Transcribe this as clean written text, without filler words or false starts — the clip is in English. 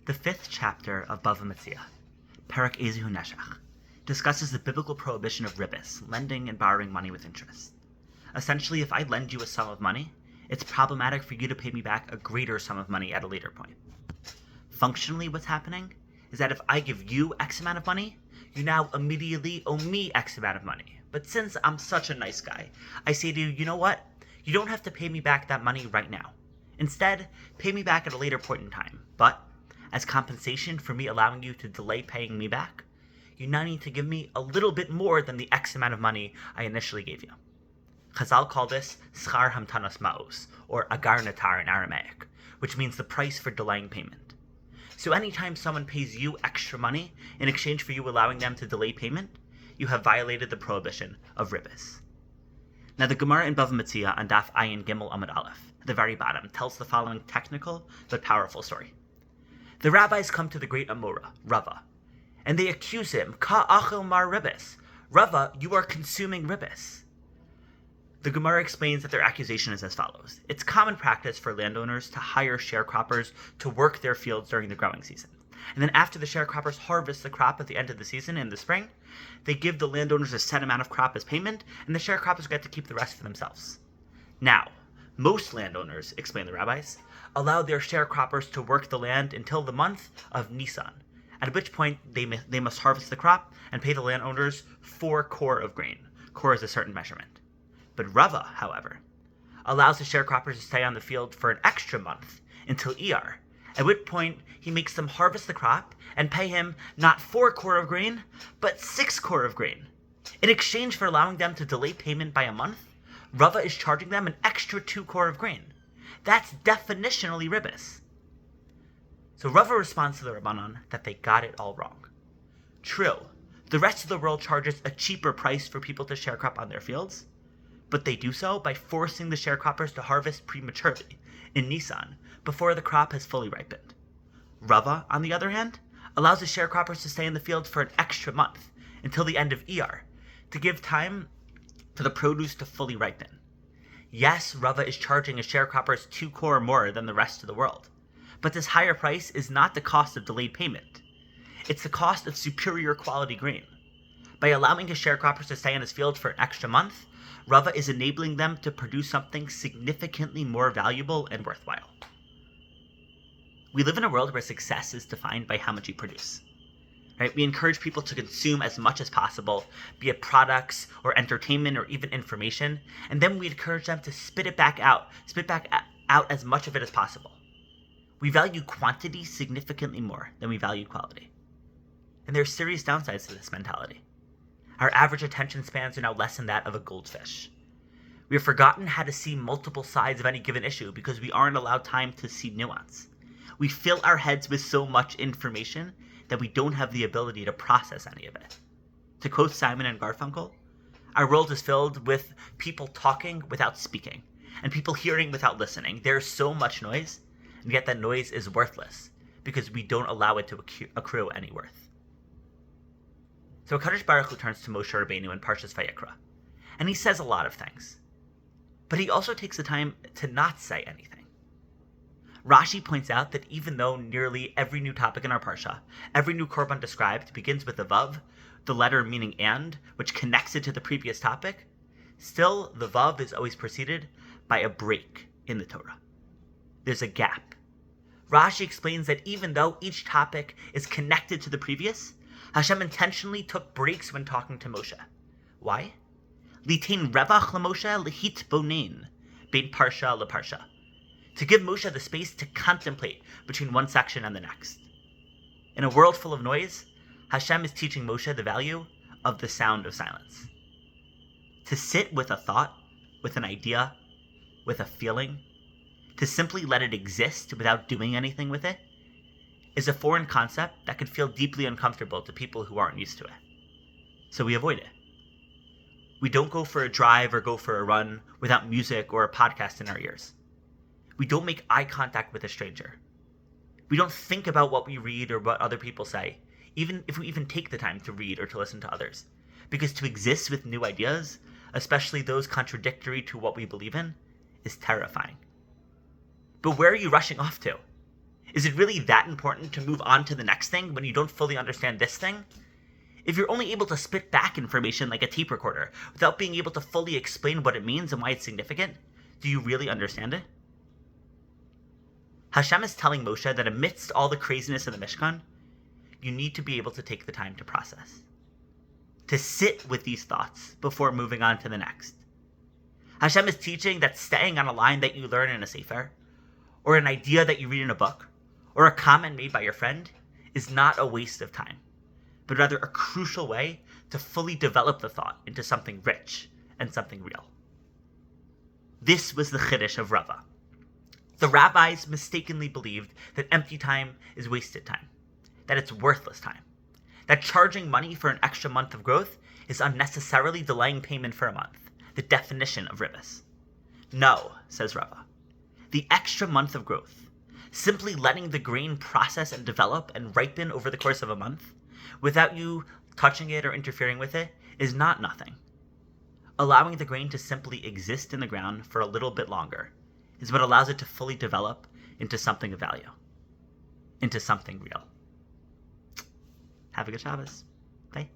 The fifth chapter of Bava Metzia, Perek Ezihu Neshach, discusses the biblical prohibition of ribis, lending and borrowing money with interest. Essentially, if I lend you a sum of money, it's problematic for you to pay me back a greater sum of money at a later point. Functionally, what's happening is that if I give you X amount of money, you now immediately owe me X amount of money. But since I'm such a nice guy, I say to you, you know what? You don't have to pay me back that money right now. Instead, pay me back at a later point in time. But as compensation for me allowing you to delay paying me back, you now need to give me a little bit more than the X amount of money I initially gave you. Chazal call this schar hamtanos ma'os, or agar natar in Aramaic, which means the price for delaying payment. So anytime someone pays you extra money in exchange for you allowing them to delay payment, you have violated the prohibition of ribis. Now the Gemara in Bava Metzia on Daf Ayin Gimel Amud Aleph, at the very bottom, tells the following technical but powerful story. The rabbis come to the great Amora, Rava, and they accuse him, Ka'achil mar ribis. Rava, you are consuming ribis. The Gemara explains that their accusation is as follows. It's common practice for landowners to hire sharecroppers to work their fields during the growing season. And then after the sharecroppers harvest the crop at the end of the season in the spring, they give the landowners a set amount of crop as payment, and the sharecroppers get to keep the rest for themselves. Now, most landowners, explain the rabbis, allow their sharecroppers to work the land until the month of Nisan, at which point they must harvest the crop and pay the landowners 4 kor of grain. Kor is a certain measurement. But Rava, however, allows the sharecroppers to stay on the field for an extra month until Iyar, at which point he makes them harvest the crop and pay him not 4 kor of grain, but 6 kor of grain. In exchange for allowing them to delay payment by a month, Rava is charging them an extra 2 kor of grain. That's definitionally ribis. So Rava responds to the Rabbanan that they got it all wrong. True, the rest of the world charges a cheaper price for people to sharecrop on their fields, but they do so by forcing the sharecroppers to harvest prematurely, in Nisan, before the crop has fully ripened. Rava, on the other hand, allows the sharecroppers to stay in the field for an extra month, until the end of Iyar, to give time for the produce to fully ripen. Yes, Rava is charging his sharecroppers 2 kor more than the rest of the world, but this higher price is not the cost of delayed payment. It's the cost of superior quality grain. By allowing his sharecroppers to stay in his field for an extra month, Rava is enabling them to produce something significantly more valuable and worthwhile. We live in a world where success is defined by how much you produce. Right? We encourage people to consume as much as possible, be it products or entertainment or even information, and then we encourage them to spit back out as much of it as possible. We value quantity significantly more than we value quality. And there are serious downsides to this mentality. Our average attention spans are now less than that of a goldfish. We have forgotten how to see multiple sides of any given issue because we aren't allowed time to see nuance. We fill our heads with so much information that we don't have the ability to process any of it. To quote Simon and Garfunkel, our world is filled with people talking without speaking, and people hearing without listening. There's so much noise, and yet that noise is worthless, because we don't allow it to accrue any worth. So HaKadosh Baruch Hu turns to Moshe Rabbeinu in Parshat Vayikra, and he says a lot of things. But he also takes the time to not say anything. Rashi points out that even though nearly every new topic in our Parsha, every new korban described begins with a vav, the letter meaning and, which connects it to the previous topic, still the vav is always preceded by a break in the Torah. There's a gap. Rashi explains that even though each topic is connected to the previous, Hashem intentionally took breaks when talking to Moshe. Why? Litain revach LaMoshe lehit bonein, bein parsha leparsha. To give Moshe the space to contemplate between one section and the next. In a world full of noise, Hashem is teaching Moshe the value of the sound of silence. To sit with a thought, with an idea, with a feeling, to simply let it exist without doing anything with it, is a foreign concept that can feel deeply uncomfortable to people who aren't used to it. So we avoid it. We don't go for a drive or go for a run without music or a podcast in our ears. We don't make eye contact with a stranger. We don't think about what we read or what other people say, even if we even take the time to read or to listen to others. Because to exist with new ideas, especially those contradictory to what we believe in, is terrifying. But where are you rushing off to? Is it really that important to move on to the next thing when you don't fully understand this thing? If you're only able to spit back information like a tape recorder without being able to fully explain what it means and why it's significant, do you really understand it? Hashem is telling Moshe that amidst all the craziness of the Mishkan, you need to be able to take the time to process, to sit with these thoughts before moving on to the next. Hashem is teaching that staying on a line that you learn in a sefer, or an idea that you read in a book, or a comment made by your friend is not a waste of time, but rather a crucial way to fully develop the thought into something rich and something real. This was the Chiddush of Rava. The rabbis mistakenly believed that empty time is wasted time, that it's worthless time, that charging money for an extra month of growth is unnecessarily delaying payment for a month, the definition of ribbis. No, says Rava. The extra month of growth, simply letting the grain process and develop and ripen over the course of a month, without you touching it or interfering with it, is not nothing. Allowing the grain to simply exist in the ground for a little bit longer is what allows it to fully develop into something of value, into something real. Have a good Shabbos. Bye.